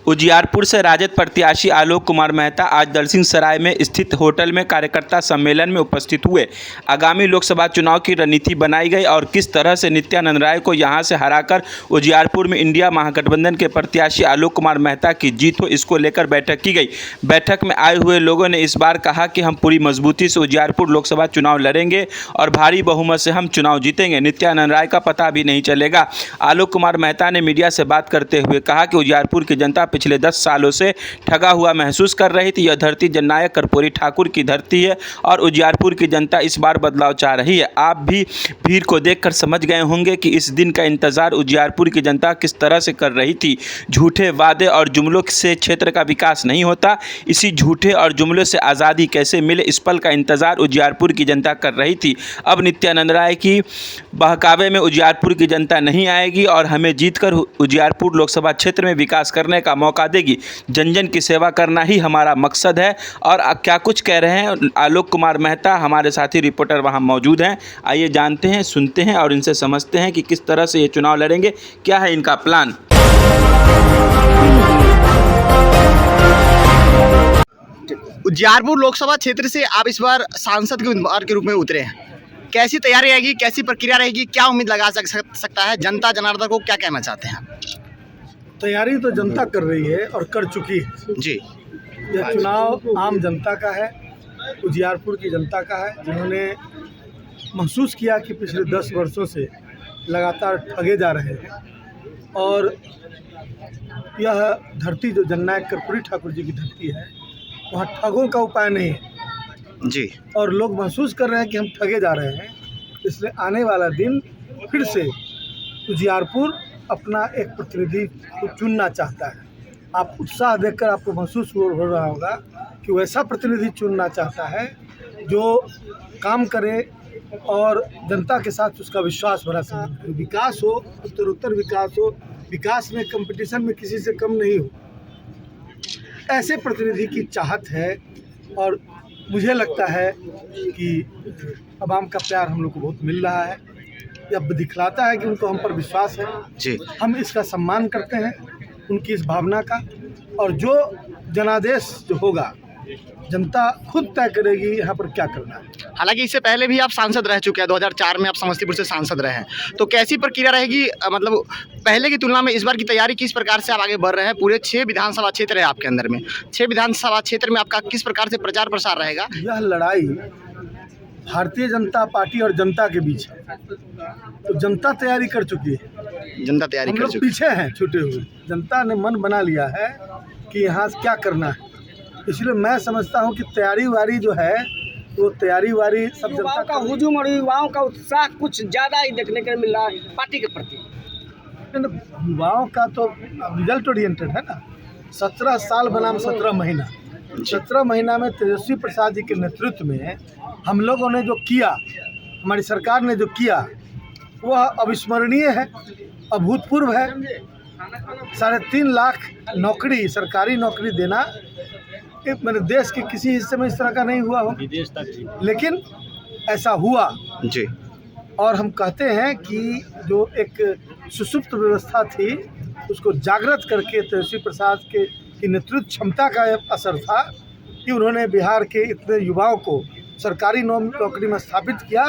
उजियारपुर से राजद प्रत्याशी आलोक कुमार मेहता आज दलसिंहसराय में स्थित होटल में कार्यकर्ता सम्मेलन में उपस्थित हुए। आगामी लोकसभा चुनाव की रणनीति बनाई गई और किस तरह से नित्यानंद राय को यहां से हराकर उजियारपुर में इंडिया महागठबंधन के प्रत्याशी आलोक कुमार मेहता की जीत हो, इसको लेकर बैठक की गई। बैठक में आए हुए लोगों ने इस बार कहा कि हम पूरी मजबूती से उजियारपुर लोकसभा चुनाव लड़ेंगे और भारी बहुमत से हम चुनाव जीतेंगे। नित्यानंद राय का पता भी नहीं चलेगा। आलोक कुमार मेहता ने मीडिया से बात करते हुए कहा कि उजियारपुर की जनता पिछले 10 सालों से ठगा हुआ महसूस कर रही थी। यह धरती जननायक कर्पूरी ठाकुर की धरती है और उजियारपुर की जनता इस बार बदलाव चाह रही है। आप भी भीड़ को देखकर समझ गए होंगे कि इस दिन का इंतजार उजियारपुर की जनता किस तरह से कर रही थी। झूठे वादे और जुमलों से क्षेत्र का विकास नहीं होता। इसी झूठे और जुमलों से आज़ादी कैसे मिले, इस पल का इंतजार उजियारपुर की जनता कर रही थी। अब नित्यानंद राय की बहकावे में उजियारपुर की जनता नहीं आएगी और हमें जीतकर उजियारपुर लोकसभा क्षेत्र में विकास करने का मौका देगी। जन जन की सेवा करना ही हमारा मकसद है। और क्या कुछ कह रहे हैं आलोक कुमार मेहता, हमारे साथी रिपोर्टर वहां मौजूद हैं। आइए जानते हैं, सुनते हैं और इनसे समझते हैं कि किस तरह से ये चुनाव लड़ेंगे, क्या है इनका प्लान। उजियारपुर लोकसभा क्षेत्र से आप इस बार सांसद के उम्मीदवार के रूप में उतरे हैं। कैसी तैयारी रहेगी, कैसी प्रक्रिया रहेगी, क्या उम्मीद लगा सकता है जनता जनार्दन को, क्या कहना चाहते हैं? तैयारी तो जनता कर रही है और कर चुकी है जी। यह चुनाव आम जनता का है, उजियारपुर की जनता का है, जिन्होंने महसूस किया कि पिछले 10 वर्षों से लगातार ठगे जा रहे हैं और यह धरती जो जननायक कर्पूरी ठाकुर जी की धरती है, वहाँ ठगों का उपाय नहीं है जी। और लोग महसूस कर रहे हैं कि हम ठगे जा रहे हैं। इसलिए आने वाला दिन फिर से उजियारपुर अपना एक प्रतिनिधि को चुनना चाहता है। आप उत्साह देखकर आपको महसूस हो रहा होगा कि वैसा प्रतिनिधि चुनना चाहता है जो काम करे और जनता के साथ उसका विश्वास भरा संबंध, विकास हो, उत्तरोत्तर विकास हो, विकास में कंपटीशन में किसी से कम नहीं हो, ऐसे प्रतिनिधि की चाहत है। और मुझे लगता है कि आवाम का प्यार हम लोग को बहुत मिल रहा है। यह दिखलाता है कि उनको हम पर विश्वास है जी। हम इसका सम्मान करते हैं, उनकी इस भावना का। और जो जनादेश जो होगा, जनता खुद तय करेगी यहाँ पर क्या करना है। हालांकि इससे पहले भी आप सांसद रह चुके हैं, 2004 में आप समस्तीपुर से सांसद रहे हैं, तो कैसी प्रक्रिया रहेगी? मतलब पहले की तुलना में इस बार की तैयारी किस प्रकार से आप आगे बढ़ रहे हैं? पूरे 6 विधानसभा क्षेत्र है आपके अंदर में, 6 विधानसभा क्षेत्र में आपका किस प्रकार से प्रचार प्रसार रहेगा? यह लड़ाई भारतीय जनता पार्टी और जनता के बीच है, तो जनता तैयारी कर चुकी है, जनता तैयारी हम कर लोग चुकी पीछे हैं छूटे हुए। जनता ने मन बना लिया है कि यहाँ क्या करना है। इसलिए मैं समझता हूँ कि तैयारी वारी जो है वो तैयारी वारी सब जनता का हुजूम और युवाओं का उत्साह कुछ ज़्यादा ही देखने को मिल रहा है पार्टी के प्रति। युवाओं का तो रिजल्ट ओरिएंटेड है ना। 17 साल बनाम 17 महीना, 17 महीना में तेजस्वी प्रसाद जी के नेतृत्व में हम लोगों ने जो किया, हमारी सरकार ने जो किया, वह अविस्मरणीय है, अभूतपूर्व है। 3.5 लाख नौकरी, सरकारी नौकरी देना मेरे देश के किसी हिस्से में इस तरह का नहीं हुआ हो, लेकिन ऐसा हुआ जी। और हम कहते हैं कि जो एक सुसुप्त व्यवस्था थी उसको जागृत करके तेजस्वी प्रसाद की नेतृत्व क्षमता का असर था कि उन्होंने बिहार के इतने युवाओं को सरकारी नौकरी में स्थापित किया।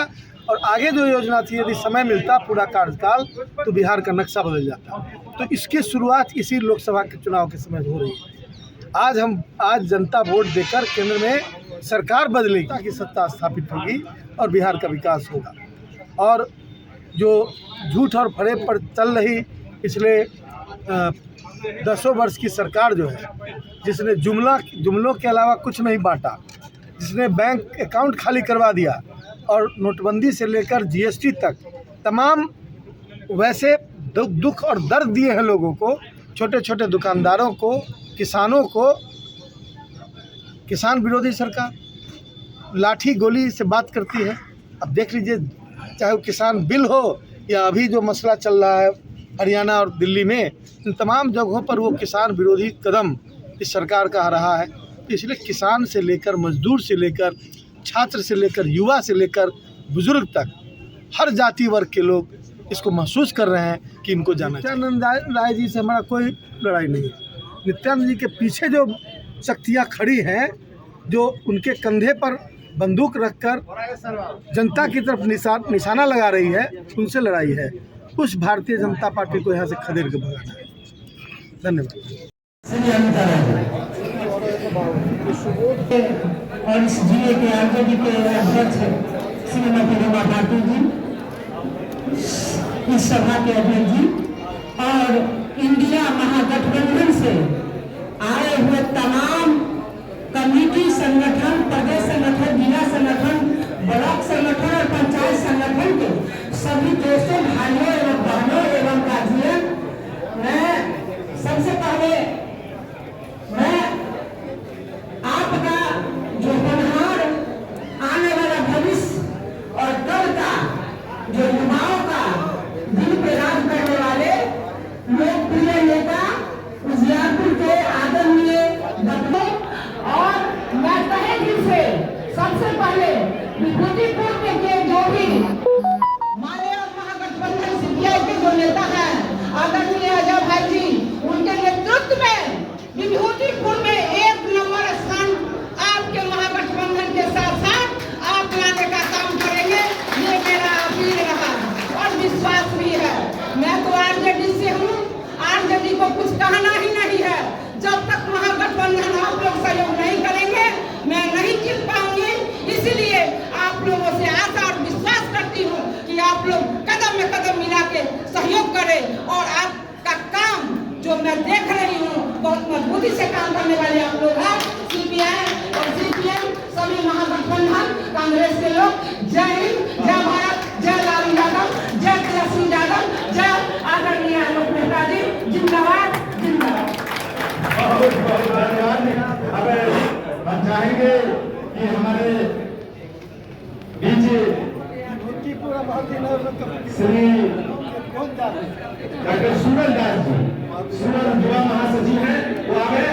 और आगे जो योजना थी, यदि समय मिलता पूरा कार्यकाल, तो बिहार का नक्शा बदल जाता। तो इसकी शुरुआत इसी लोकसभा के चुनाव के समय हो रही है। आज जनता वोट देकर केंद्र में सरकार बदलेगी, ताकि सत्ता स्थापित होगी और बिहार का विकास होगा। और जो झूठ और फरेब पर चल रही पिछले 10 वर्ष की सरकार जो है, जिसने जुमलों के अलावा कुछ नहीं बांटा, जिसने बैंक अकाउंट खाली करवा दिया और नोटबंदी से लेकर जीएसटी तक तमाम वैसे दुख और दर्द दिए हैं लोगों को, छोटे छोटे दुकानदारों को, किसानों को। किसान विरोधी सरकार लाठी गोली से बात करती है। अब देख लीजिए, चाहे वो किसान बिल हो या अभी जो मसला चल रहा है हरियाणा और दिल्ली में, इन तमाम जगहों पर वो किसान विरोधी कदम इस सरकार का आ रहा है। इसलिए किसान से लेकर मजदूर से लेकर छात्र से लेकर युवा से लेकर बुजुर्ग तक हर जाति वर्ग के लोग इसको महसूस कर रहे हैं कि इनको जाना चाहिए। नित्यानंद राय जी से हमारा कोई लड़ाई नहीं है। नित्यानंद जी के पीछे जो शक्तियाँ खड़ी हैं, जो उनके कंधे पर बंदूक रखकर जनता की तरफ निशाना लगा रही है, उनसे लड़ाई है। उस भारतीय जनता पार्टी को यहाँ से खदेड़ के भगाना है। धन्यवाद। और इस जिले के आरजेडी के अध्यक्ष श्रीमती रमा भारती जी, इस सभा के अध्यक्ष जी और इंडिया महागठबंधन से आए हुए तमाम कमेटी संगठन, प्रदेश संगठन, जिला संगठन, ब्लॉक संगठन और पंचायत संगठन के सभी दोस्तों, भाइयों एवं बहनों एवं गार्जियन, मैं सबसे पहले मैं आपका जो होनहार आने वाला भविष्य और कल का जो युवाओं का दिल पे राज करने वाले लोकप्रिय नेता उजियारपुर के आदरणीय बच्चों, और मैं तहे दिल से सबसे पहले विभूतिपुर के जो भी हमारे और महागठबंधन सीपीआई के जो नेता हैं आदरणीय अजय भाई जी, उनके नेतृत्व में विभूतिपुर में एक नंबर स्थान आपके महागठबंधन के साथ साथ आप लाने का काम करेंगे, ये मेरा अपील रहा और विश्वास भी है। मैं तो आरजेडी से हूँ, आरजेडी को कुछ कहना ही नहीं है। जब तक महागठबंधन आप लोग सहयोग नहीं करेंगे, मैं नहीं जीत पाऊंगी। इसलिए आप लोगों से आशा और विश्वास करती हूँ कि आप लोग कदम में कदम मिला के सहयोग करें और आपका काम जो मैं देख रही हूँ बहुत मजबूती से काम करने वाले आप लोग हैं। सीपीआई और सीपीएम सभी महागठबंधन कांग्रेस के लोग, जय हिंद, जय भारत, जय लालू यादव, जय तेजस्वी यादव, जय आदरणीय आलोक मेहता जी, जिंदाबाद जिंदाबाद। हम चाहेंगे कि हमारे बीच श्री डॉक्टर सूरज दास जी, सूरज युवा महासचिव हैं, वो आगे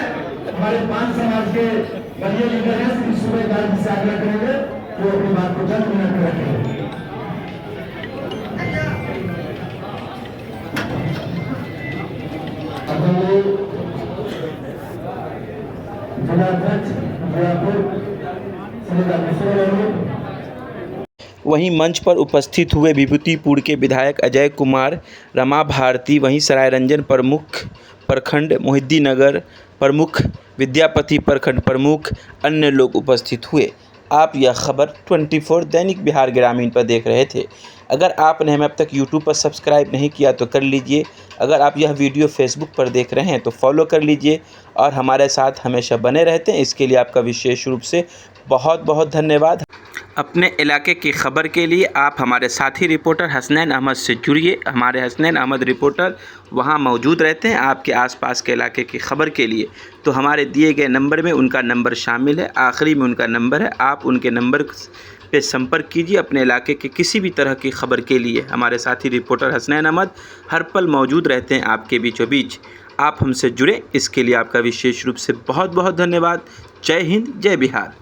हमारे 5 समाज के बड़े लीडर हैं, श्री सूरज दास जी से आग्रह करेंगे वो अपनी बात को चंद मिनट में रखेंगे। जिलाध्यक्ष जयपुर श्री रामेश्वर। वहीं मंच पर उपस्थित हुए विभूतिपुर के विधायक अजय कुमार, रमा भारती, वहीं सरायरंजन प्रमुख प्रखंड, मोहिद्दीनगर प्रमुख, विद्यापति प्रखंड प्रमुख, अन्य लोग उपस्थित हुए। आप यह खबर 24 दैनिक बिहार ग्रामीण पर देख रहे थे। अगर आपने हमें अब तक YouTube पर सब्सक्राइब नहीं किया तो कर लीजिए। अगर आप यह वीडियो Facebook पर देख रहे हैं तो फॉलो कर लीजिए और हमारे साथ हमेशा बने रहते हैं। इसके लिए आपका विशेष रूप से बहुत बहुत धन्यवाद। अपने इलाके की खबर के लिए आप हमारे साथी रिपोर्टर हसनैन अहमद से जुड़िए। हमारे हसनैन अहमद रिपोर्टर वहां मौजूद रहते हैं आपके आसपास के इलाके की खबर के लिए। तो हमारे दिए गए नंबर में उनका नंबर शामिल है, आखिरी में उनका नंबर है। आप उनके नंबर पे संपर्क कीजिए अपने इलाके के किसी भी तरह की खबर के लिए। हमारे साथी रिपोर्टर हसनैन अहमद हर पल मौजूद रहते हैं आपके बीचों बीच। आप हमसे जुड़े, इसके लिए आपका विशेष रूप से बहुत बहुत धन्यवाद। जय हिंद, जय बिहार।